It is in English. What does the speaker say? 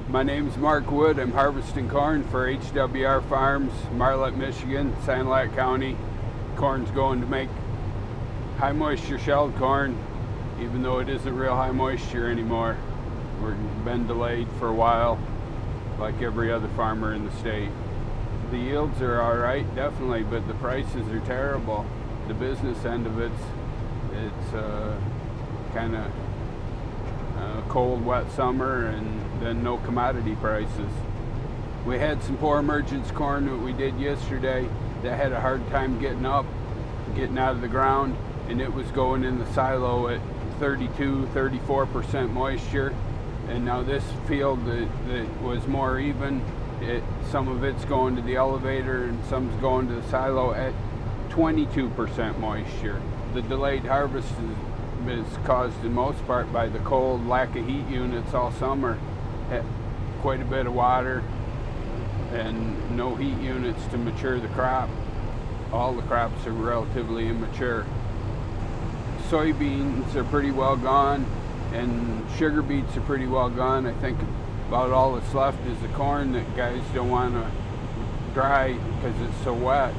My name's Mark Wood. I'm harvesting corn for HWR Farms, Marlette, Michigan, Sanilac County. Corn's going to make high moisture shelled corn, even though it isn't real high moisture anymore. We've been delayed for a while, like every other farmer in the state. The yields are all right, definitely, but the prices are terrible. The business end of it's kind of cold, wet summer, and then no commodity prices. We had some poor emergence corn that we did yesterday that had a hard time getting out of the ground, and it was going in the silo at 32-34% moisture. And now this field that was more even, some of it's going to the elevator and some's going to the silo at 22% moisture. The delayed harvest is caused in most part by the cold, lack of heat units all summer. Had quite a bit of water and no heat units to mature the crop. All the crops are relatively immature. Soybeans are pretty well gone, and sugar beets are pretty well gone. I think about all that's left is the corn that guys don't want to dry because it's so wet.